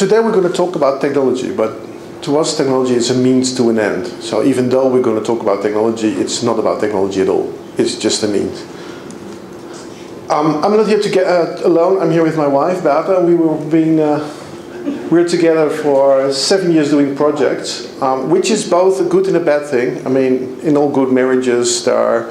Today we're going to talk about technology, but to us technology is a means to an end. So even though we're going to talk about technology, it's not about technology at all. It's just a means. I'm not here to get alone. I'm here with my wife, Beata. We're together for 7 years doing projects, which is both a good and a bad thing. I mean, in all good marriages there are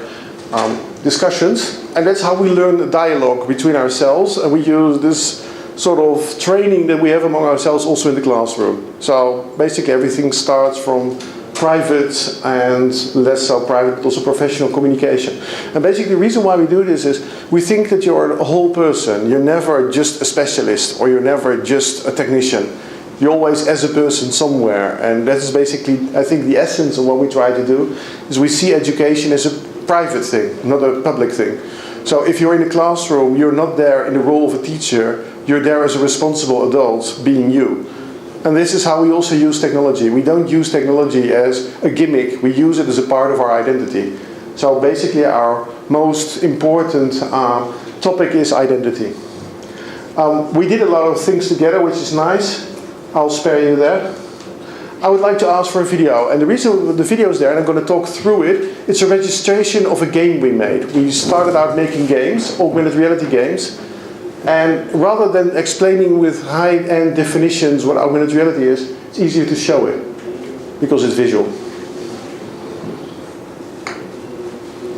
discussions, and that's how we learn a dialogue between ourselves, and we use this sort of training that we have among ourselves also in the classroom. So basically everything starts from private and less so private, but also professional communication. And basically the reason why we do this is we think that you're a whole person. You're never just a specialist, or you're never just a technician. You're always as a person somewhere. And that is basically, I think, the essence of what we try to do, is we see education as a private thing, not a public thing. So if you're in a classroom, you're not there in the role of a teacher, you're there as a responsible adult, being you. And this is how we also use technology. We don't use technology as a gimmick, we use it as a part of our identity. So basically our most important topic is identity. We did a lot of things together, which is nice. I'll spare you that. I would like to ask for a video, and the reason the video is there, and I'm going to talk through it, it's a registration of a game we made. We started out making games, augmented reality games, and rather than explaining with high-end definitions what augmented reality is, it's easier to show it, because it's visual.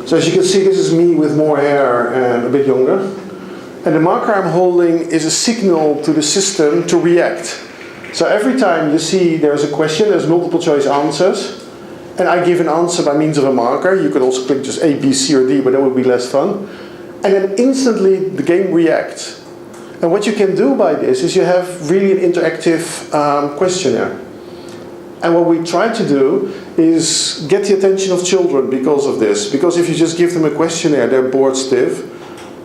So as you can see, this is me with more hair and a bit younger. And the marker I'm holding is a signal to the system to react. So every time you see there's a question, there's multiple choice answers, and I give an answer by means of a marker. You could also click just A, B, C, or D, but that would be less fun. And then instantly the game reacts. And what you can do by this is you have really an interactive questionnaire. And what we try to do is get the attention of children because of this. Because if you just give them a questionnaire, they're bored stiff.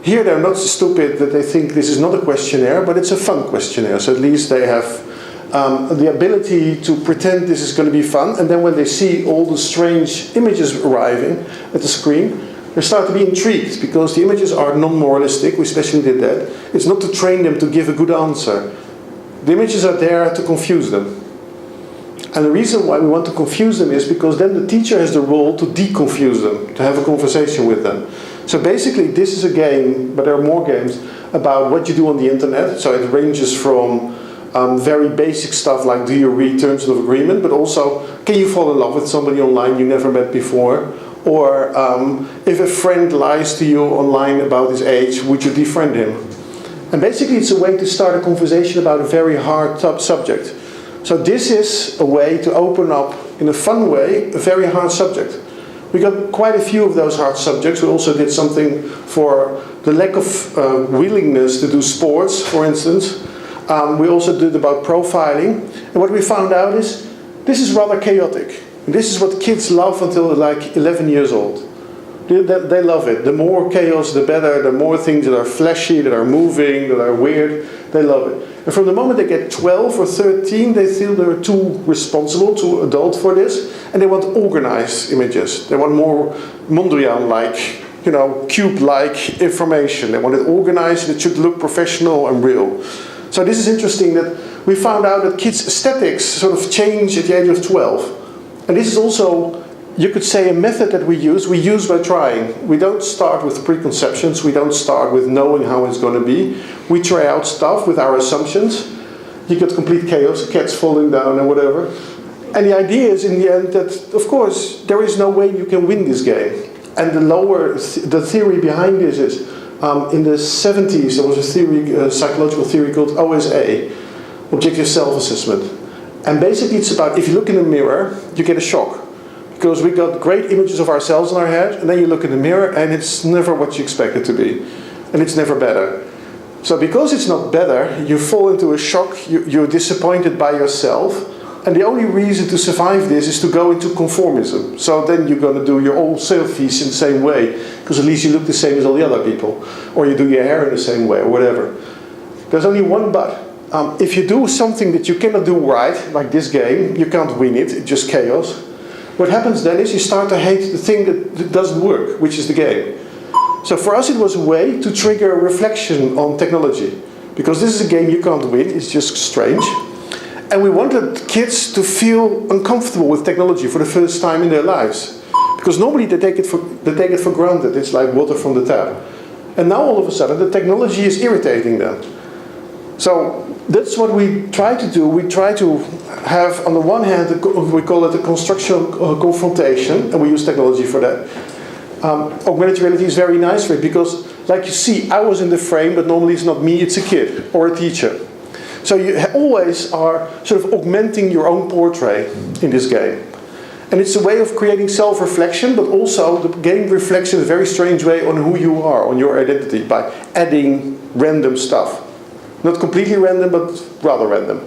Here they're not so stupid that they think this is not a questionnaire, but it's a fun questionnaire. So at least they have the ability to pretend this is going to be fun, and then when they see all the strange images arriving at the screen, they start to be intrigued, because the images are non-moralistic. We especially did that. It's not to train them to give a good answer. The images are there to confuse them. And the reason why we want to confuse them is because then the teacher has the role to deconfuse them, to have a conversation with them. So basically this is a game, but there are more games, about what you do on the internet. So it ranges from very basic stuff like, do you read terms of agreement, but also, can you fall in love with somebody online you never met before? Or if a friend lies to you online about his age, would you defriend him? And basically it's a way to start a conversation about a very hard subject. So this is a way to open up, in a fun way, a very hard subject. We got quite a few of those hard subjects. We also did something for the lack of willingness to do sports, for instance. We also did about profiling. And what we found out is, this is rather chaotic. And this is what kids love until like 11 years old. They love it. The more chaos, the better. The more things that are flashy, that are moving, that are weird, they love it. And from the moment they get 12 or 13, they feel they're too responsible, too adult for this. And they want organized images. They want more Mondrian-like, you know, cube-like information. They want it organized, it should look professional and real. So this is interesting that we found out that kids' aesthetics sort of change at the age of 12. And this is also, you could say, a method that we use by trying. We don't start with preconceptions, we don't start with knowing how it's going to be. We try out stuff with our assumptions. You get complete chaos, cats falling down and whatever. And the idea is in the end that, of course, there is no way you can win this game. And the theory behind this is, in the 70s there was a theory, psychological theory called OSA, Objective Self-Assessment. And basically it's about, if you look in a mirror, you get a shock. Because we got great images of ourselves in our head, and then you look in the mirror and it's never what you expect it to be. And it's never better. So because it's not better, you fall into a shock, you're disappointed by yourself, and the only reason to survive this is to go into conformism. So then you're going to do your old selfies in the same way, because at least you look the same as all the other people. Or you do your hair in the same way, or whatever. There's only one but. If you do something that you cannot do right, like this game, you can't win it, it's just chaos. What happens then is you start to hate the thing that doesn't work, which is the game. So for us it was a way to trigger a reflection on technology. Because this is a game you can't win, it's just strange. And we wanted kids to feel uncomfortable with technology for the first time in their lives. Because normally they take it for granted. It's like water from the tap. And now all of a sudden the technology is irritating them. So that's what we try to do. We try to have, on the one hand, we call it a constructional confrontation, and we use technology for that. Augmented reality is very nice for it because, like you see, I was in the frame, but normally it's not me, it's a kid or a teacher. So you always are sort of augmenting your own portrait in this game. And it's a way of creating self-reflection, but also the game reflects in a very strange way on who you are, on your identity, by adding random stuff. Not completely random, but rather random.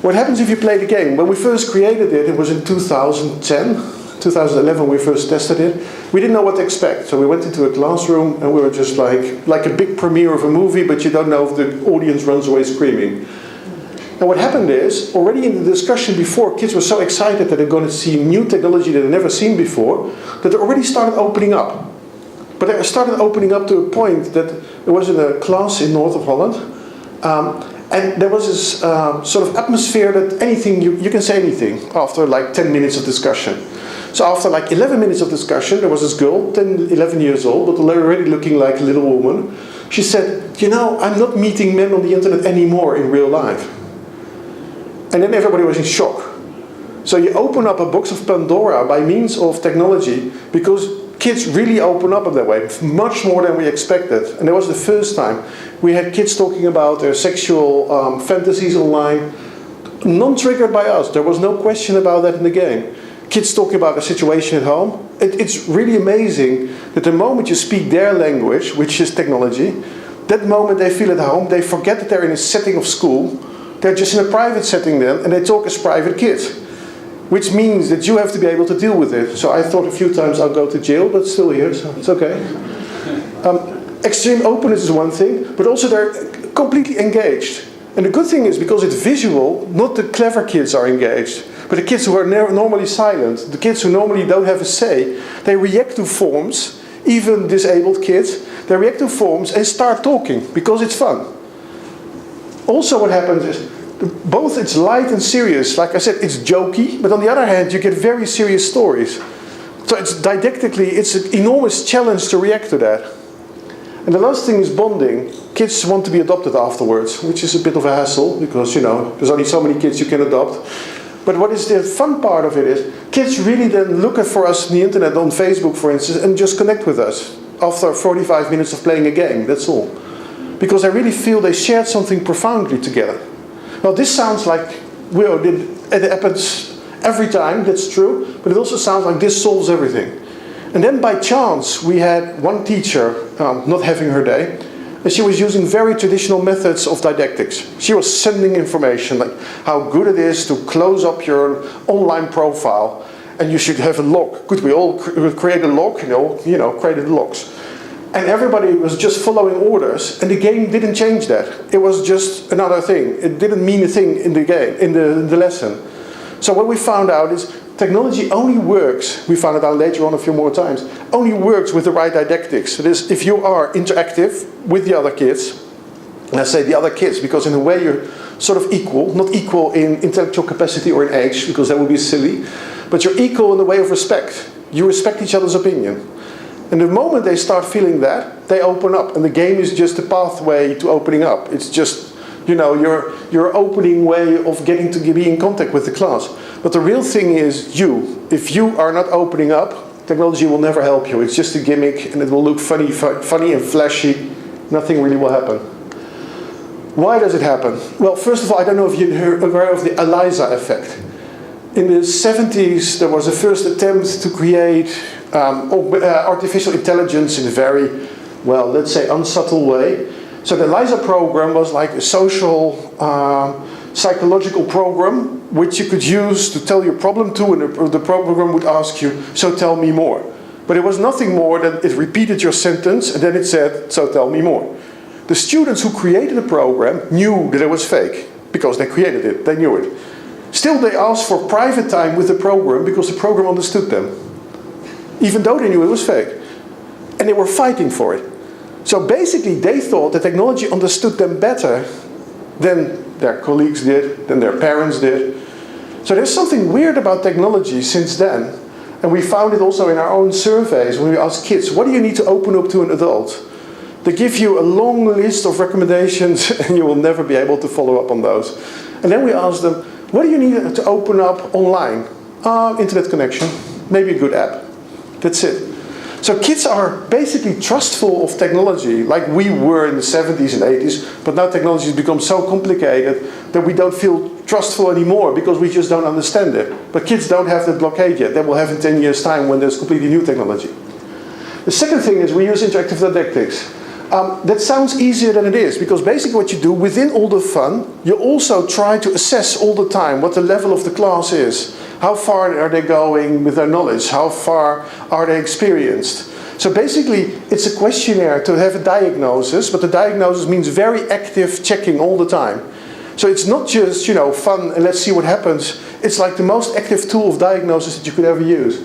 What happens if you play the game? When we first created it, it was in 2010. 2011 we first tested it. We didn't know what to expect, so we went into a classroom and we were just like a big premiere of a movie, but you don't know if the audience runs away screaming. And what happened is, already in the discussion before, kids were so excited that they're going to see new technology that they've never seen before, that they already started opening up. But they started opening up to a point that there was in a class in north of Holland, and there was this sort of atmosphere that anything, you can say anything after like 10 minutes of discussion. So after like 11 minutes of discussion, there was this girl, 10, 11 years old, but already looking like a little woman. She said, you know, I'm not meeting men on the internet anymore in real life. And then everybody was in shock. So you open up a box of Pandora by means of technology, because kids really open up in that way, much more than we expected. And that was the first time. We had kids talking about their sexual fantasies online, non-triggered by us. There was no question about that in the game. Kids talking about a situation at home. It's really amazing that the moment you speak their language, which is technology, that moment they feel at home, they forget that they're in a setting of school. They're just in a private setting then, and they talk as private kids. Which means that you have to be able to deal with it. So I thought a few times I'll go to jail, but still here, so it's okay. Extreme openness is one thing, but also they're completely engaged. And the good thing is, because it's visual, not the clever kids are engaged, but the kids who are normally silent, the kids who normally don't have a say, they react to forms, even disabled kids, they react to forms and start talking, because it's fun. Also what happens is, both it's light and serious. Like I said, it's jokey, but on the other hand, you get very serious stories. So it's didactically, it's an enormous challenge to react to that. And the last thing is bonding. Kids want to be adopted afterwards, which is a bit of a hassle, because, you know, there's only so many kids you can adopt. But what is the fun part of it is, kids really then look for us on the internet, on Facebook, for instance, and just connect with us after 45 minutes of playing a game, that's all. Because I really feel they shared something profoundly together. Well, this sounds like, well, it happens every time, that's true, but it also sounds like this solves everything. And then by chance, we had one teacher not having her day, and she was using very traditional methods of didactics. She was sending information, like how good it is to close up your online profile, and you should have a log. Could we all create a log? Created logs. And everybody was just following orders, and the game didn't change that. It was just another thing. It didn't mean a thing in the game, in the lesson. So what we found out is technology only works, we found it out later on a few more times, only works with the right didactics. That is, if you are interactive with the other kids, and I say the other kids because in a way you're sort of equal, not equal in intellectual capacity or in age, because that would be silly, but you're equal in the way of respect. You respect each other's opinion. And the moment they start feeling that, they open up. And the game is just a pathway to opening up. It's just, you know, your opening way of getting to be in contact with the class. But the real thing is you. If you are not opening up, technology will never help you. It's just a gimmick, and it will look funny and flashy. Nothing really will happen. Why does it happen? Well, first of all, I don't know if you're aware of the ELIZA effect. In the 70s, there was a first attempt to create artificial intelligence in a very, well, let's say unsubtle way. So the ELIZA program was like a social, psychological program which you could use to tell your problem to, and the program would ask you, so tell me more. But it was nothing more than it repeated your sentence and then it said, so tell me more. The students who created the program knew that it was fake because they created it, they knew it. Still, they asked for private time with the program because the program understood them, even though they knew it was fake. And they were fighting for it. So basically, they thought the technology understood them better than their colleagues did, then their parents did. So there's something weird about technology since then. And we found it also in our own surveys when we asked kids, what do you need to open up to an adult? They give you a long list of recommendations and you will never be able to follow up on those. And then we asked them, what do you need to open up online? Internet connection, maybe a good app. That's it. So kids are basically trustful of technology, like we were in the 70s and 80s, but now technology has become so complicated that we don't feel trustful anymore because we just don't understand it. But kids don't have that blockade yet. They will have in 10 years' time when there's completely new technology. The second thing is we use interactive didactics. That sounds easier than it is, because basically what you do within all the fun, you also try to assess all the time what the level of the class is. How far are they going with their knowledge? How far are they experienced? So basically it's a questionnaire to have a diagnosis, but the diagnosis means very active checking all the time. So it's not just, fun and let's see what happens. It's like the most active tool of diagnosis that you could ever use.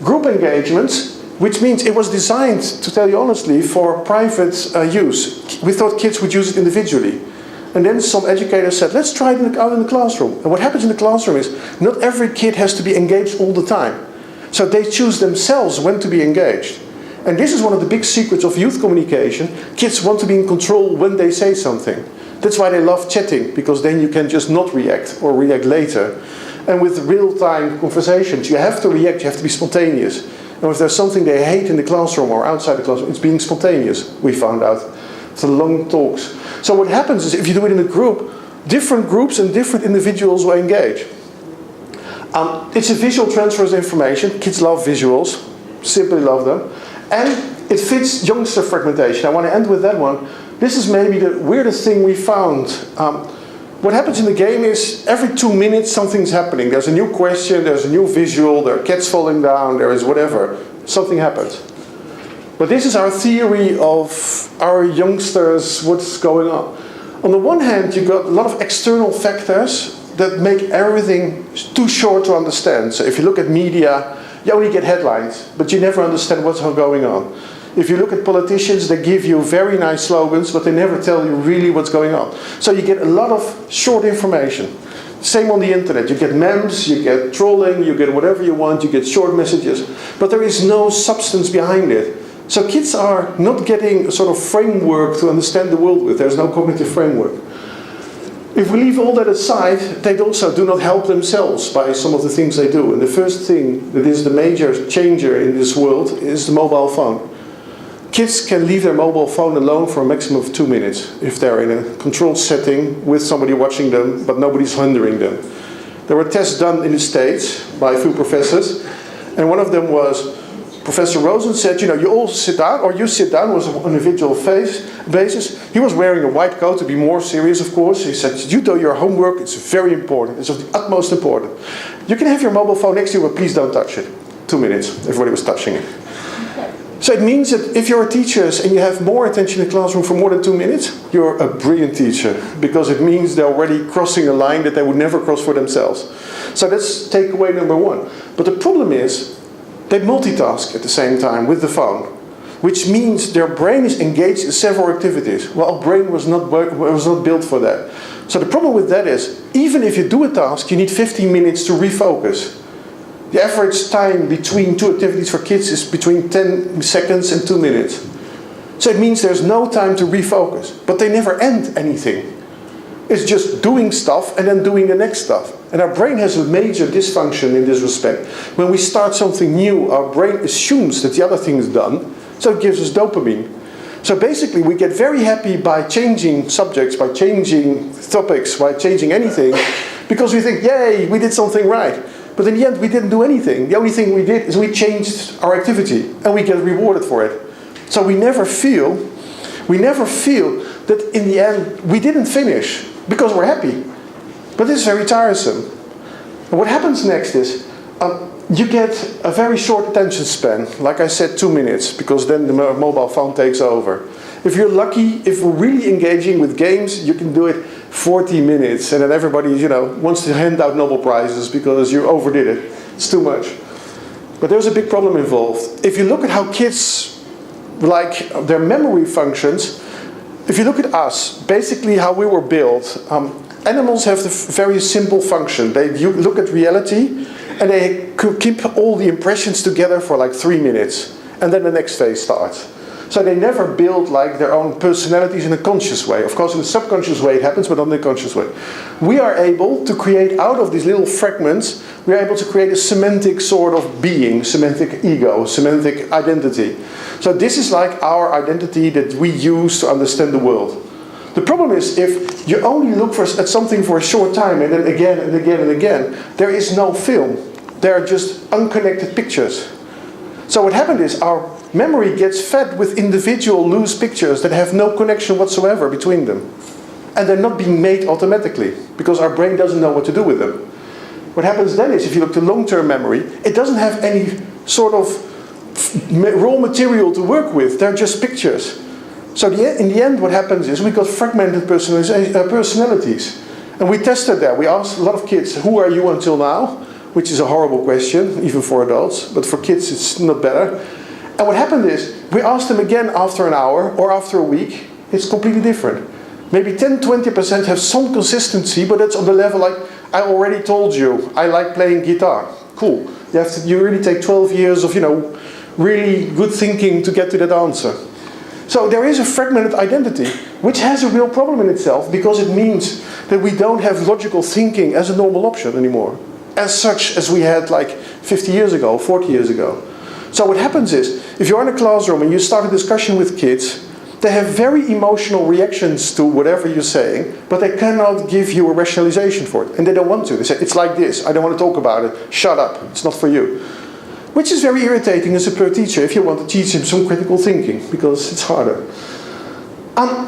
Group engagements, which means it was designed, to tell you honestly, for private use. We thought kids would use it individually. And then some educators said, let's try it out in the classroom. And what happens in the classroom is, not every kid has to be engaged all the time. So they choose themselves when to be engaged. And this is one of the big secrets of youth communication. Kids want to be in control when they say something. That's why they love chatting, because then you can just not react or react later. And with real-time conversations, you have to react, you have to be spontaneous. And if there's something they hate in the classroom or outside the classroom, it's being spontaneous, we found out. It's the long talks. So what happens is, if you do it in a group, different groups and different individuals will engage. It's a visual transfer of information. Kids love visuals, simply love them. And it fits youngster fragmentation. I want to end with that one. This is maybe the weirdest thing we found. What happens in the game is every 2 minutes something's happening. There's a new question, there's a new visual, there are cats falling down, there is whatever. Something happens. But this is our theory of our youngsters, what's going on. On the one hand, you've got a lot of external factors that make everything too short to understand. So if you look at media, you only get headlines, but you never understand what's going on. If you look at politicians, they give you very nice slogans, but they never tell you really what's going on. So you get a lot of short information. Same on the internet. You get memes, you get trolling, you get whatever you want, you get short messages, but there is no substance behind it. So kids are not getting a sort of framework to understand the world with. There's no cognitive framework. If we leave all that aside, they also do not help themselves by some of the things they do. And the first thing that is the major changer in this world is the mobile phone. Kids can leave their mobile phone alone for a maximum of 2 minutes if they're in a controlled setting with somebody watching them, but nobody's hindering them. There were tests done in the States by a few professors, and one of them was, Professor Rosen said, you all sit down, or you sit down, was on an individual basis. He was wearing a white coat to be more serious, of course. He said, you do your homework, it's very important, it's of the utmost important. You can have your mobile phone next to you, but please don't touch it. 2 minutes, everybody was touching it. So it means that if you're a teacher and you have more attention in the classroom for more than 2 minutes, you're a brilliant teacher, because it means they're already crossing a line that they would never cross for themselves. So that's takeaway number one. But the problem is, they multitask at the same time with the phone, which means their brain is engaged in several activities. Well, our brain was not built for that. So the problem with that is, even if you do a task, you need 15 minutes to refocus. The average time between two activities for kids is between 10 seconds and 2 minutes. So it means there's no time to refocus. But they never end anything. It's just doing stuff and then doing the next stuff. And our brain has a major dysfunction in this respect. When we start something new, our brain assumes that the other thing is done, so it gives us dopamine. So basically we get very happy by changing subjects, by changing topics, by changing anything, because we think, yay, we did something right. But in the end we didn't do anything. The only thing we did is we changed our activity and we get rewarded for it. So we never feel that in the end we didn't finish because we're happy. But this is very tiresome. And what happens next is you get a very short attention span, like I said, 2 minutes, because then the mobile phone takes over. If you're lucky, if we're really engaging with games, you can do it 40 minutes, and then everybody, wants to hand out Nobel Prizes because you overdid it. It's too much. But there's a big problem involved. If you look at how kids, like their memory functions, if you look at us, basically how we were built, animals have the very simple function. They look at reality and they could keep all the impressions together for like 3 minutes. And then the next phase starts. So they never build like their own personalities in a conscious way. Of course, in a subconscious way it happens, but not in a conscious way. We are able to create out of these little fragments, we are able to create a semantic sort of being, semantic ego, semantic identity. So this is like our identity that we use to understand the world. The problem is if you only look at something for a short time and then again and again and again, there is no film. They are just unconnected pictures. So what happened is our memory gets fed with individual loose pictures that have no connection whatsoever between them. And they're not being made automatically because our brain doesn't know what to do with them. What happens then is if you look at long-term memory, it doesn't have any sort of raw material to work with. They're just pictures. So in the end what happens is we got fragmented personalities. And we tested that. We asked a lot of kids, who are you until now? Which is a horrible question, even for adults. But for kids it's not better. And what happened is, we asked them again after an hour or after a week, it's completely different. Maybe 10-20% have some consistency, but it's on the level like, I already told you, I like playing guitar. Cool. You really take 12 years of, really good thinking to get to that answer. So there is a fragmented identity, which has a real problem in itself, because it means that we don't have logical thinking as a normal option anymore. As such as we had like 50 years ago, 40 years ago. So what happens is, if you're in a classroom and you start a discussion with kids, they have very emotional reactions to whatever you're saying, but they cannot give you a rationalization for it. And they don't want to. They say, it's like this, I don't want to talk about it, shut up, it's not for you. Which is very irritating as a per teacher if you want to teach him some critical thinking, because it's harder.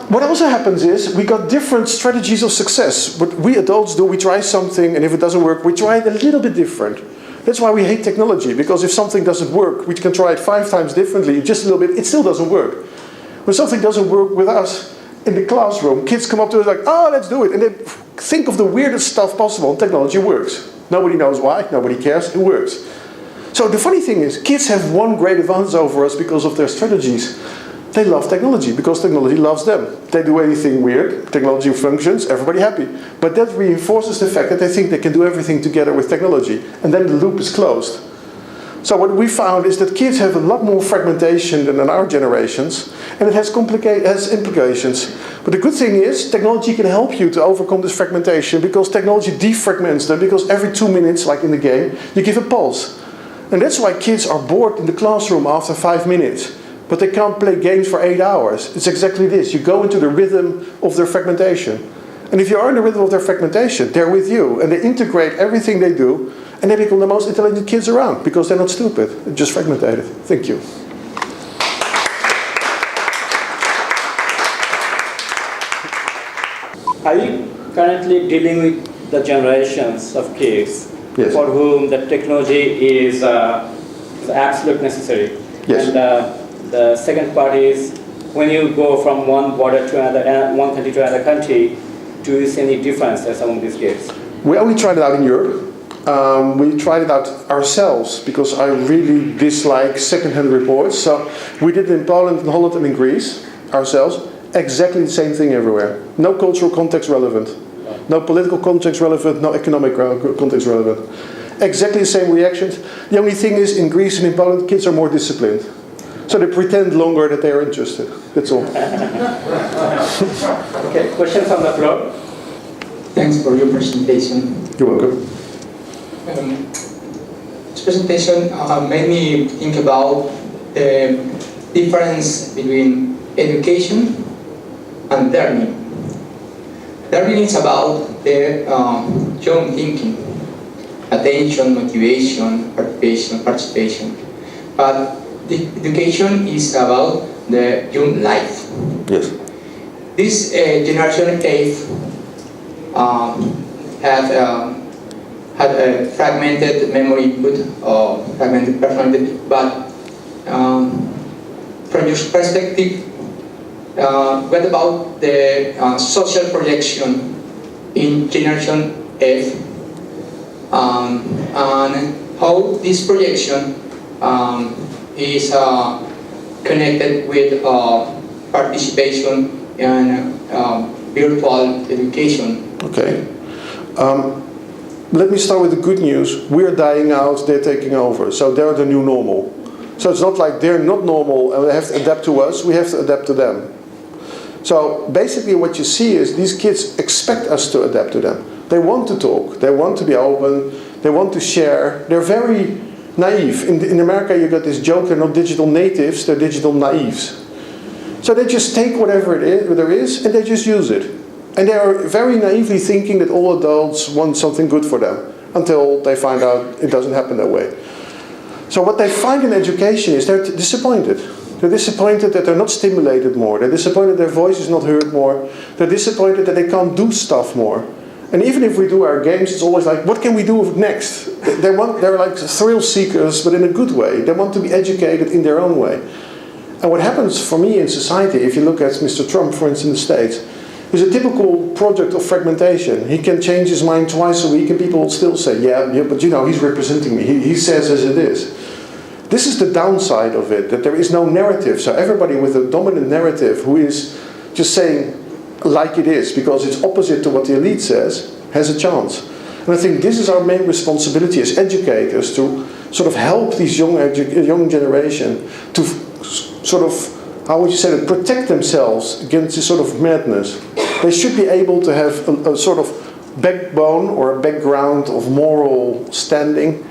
What also happens is, we got different strategies of success. What we adults do, we try something, and if it doesn't work, we try it a little bit different. That's why we hate technology, because if something doesn't work, we can try it 5 times differently, just a little bit, it still doesn't work. When something doesn't work with us in the classroom, kids come up to us like, oh, let's do it. And they think of the weirdest stuff possible, and technology works. Nobody knows why, nobody cares, it works. So the funny thing is, kids have one great advantage over us because of their strategies. They love technology because technology loves them. They do anything weird, technology functions, everybody happy. But that reinforces the fact that they think they can do everything together with technology. And then the loop is closed. So what we found is that kids have a lot more fragmentation than in our generations. And it has implications. But the good thing is, technology can help you to overcome this fragmentation, because technology defragments them, because every 2 minutes, like in the game, you give a pulse. And that's why kids are bored in the classroom after 5 minutes. But they can't play games for 8 hours. It's exactly this. You go into the rhythm of their fragmentation. And if you are in the rhythm of their fragmentation, they're with you. And they integrate everything they do. And they become the most intelligent kids around. Because they're not stupid. They're just fragmented. Thank you. Are you currently dealing with the generations of kids, yes, for whom the technology is absolute necessary? Yes. And the second part is, when you go from one border to another, one country to another country, do you see any differences among these kids? We only tried it out in Europe. We tried it out ourselves because I really dislike second-hand reports. So we did it in Poland, in Holland, and in Greece ourselves. Exactly the same thing everywhere. No cultural context relevant. No political context relevant. No economic context relevant. Exactly the same reactions. The only thing is, in Greece and in Poland, kids are more disciplined. So they pretend longer that they are interested. That's all. Okay, questions on the floor? Thanks for your presentation. You're welcome. This presentation made me think about the difference between education and learning. Learning is about the young thinking, attention, motivation, participation. But the education is about the young life. Yes. This generation 8 had a fragmented memory input or fragmented personality, but from your perspective, what about the social projection in generation F, and how this projection is connected with participation and virtual education. Okay. Let me start with the good news. We're dying out, they're taking over. So they're the new normal. So it's not like they're not normal and they have to adapt to us, we have to adapt to them. So basically what you see is these kids expect us to adapt to them. They want to talk, they want to be open, they want to share. They're very naive. In America you got this joke, they're not digital natives, they're digital naives. So they just take whatever there is and they just use it. And they are very naively thinking that all adults want something good for them until they find out it doesn't happen that way. So what they find in education is they're disappointed. They're disappointed that they're not stimulated more. They're disappointed their voice is not heard more. They're disappointed that they can't do stuff more. And even if we do our games, it's always like, what can we do next? They're like thrill seekers, but in a good way. They want to be educated in their own way. And what happens for me in society, if you look at Mr. Trump, for instance, in the States, is a typical project of fragmentation. He can change his mind twice a week and people will still say, yeah, but you know, he's representing me. He says as it is. This is the downside of it, that there is no narrative. So everybody with a dominant narrative who is just saying like it is, because it's opposite to what the elite says, has a chance. And I think this is our main responsibility as educators, to sort of help these young generation to sort of, how would you say that, protect themselves against this sort of madness. They should be able to have a sort of backbone or a background of moral standing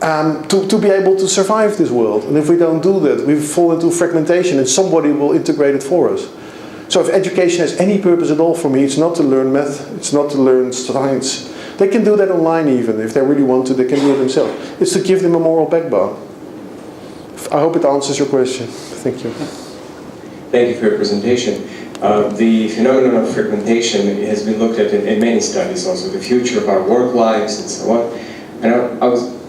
to be able to survive this world. And if we don't do that, we fall into fragmentation and somebody will integrate it for us. So if education has any purpose at all for me, it's not to learn math, it's not to learn science. They can do that online even. If they really want to, they can do it themselves. It's to give them a moral backbone. I hope it answers your question. Thank you. Thank you for your presentation. The phenomenon of fragmentation has been looked at in many studies also, the future of our work lives and so on. And I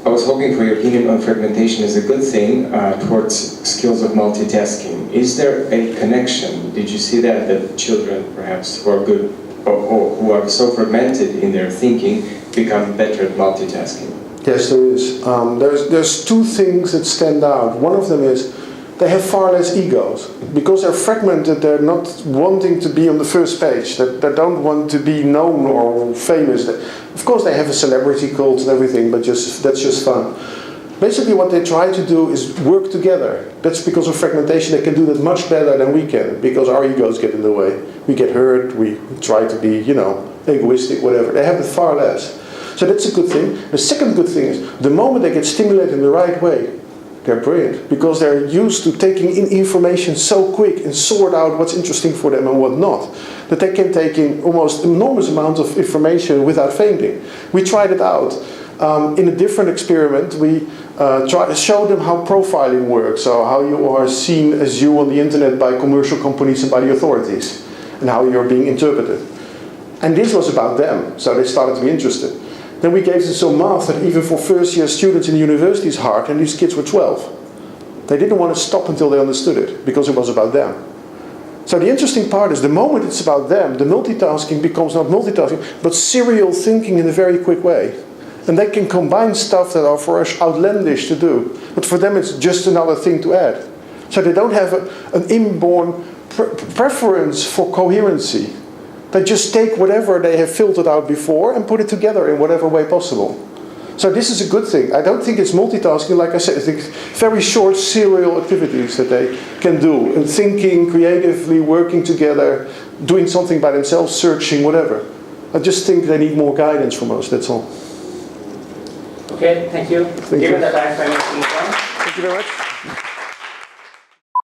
was hoping for your opinion on fragmentation as a good thing towards skills of multitasking. Is there a connection? Did you see that children perhaps who are good or who are so fragmented in their thinking become better at multitasking? Yes, there is. There's two things that stand out. One of them is they have far less egos. Because they're fragmented, they're not wanting to be on the first page. They don't want to be known or famous. Of course they have a celebrity cult and everything, but that's just fun. Basically what they try to do is work together. That's because of fragmentation. They can do that much better than we can, because our egos get in the way. We get hurt, we try to be, egoistic, whatever. They have it far less. So that's a good thing. The second good thing is, the moment they get stimulated in the right way, they're brilliant, because they're used to taking in information so quick and sort out what's interesting for them and what not, that they can take in almost enormous amounts of information without fainting. We tried it out. In a different experiment, we showed them how profiling works, so how you are seen as you on the internet by commercial companies and by the authorities, and how you're being interpreted. And this was about them, so they started to be interested. Then we gave them some math that even for first year students in the university is hard, and these kids were 12. They didn't want to stop until they understood it, because it was about them. So the interesting part is, the moment it's about them, the multitasking becomes not multitasking, but serial thinking in a very quick way. And they can combine stuff that are for us outlandish to do, but for them it's just another thing to add. So they don't have an inborn preference for coherency. They just take whatever they have filtered out before and put it together in whatever way possible. So this is a good thing. I don't think it's multitasking, like I said. I think it's very short serial activities that they can do. And thinking, creatively, working together, doing something by themselves, searching, whatever. I just think they need more guidance from us, that's all. Okay, thank you. Thank Given you. the time frame, Thank you very much.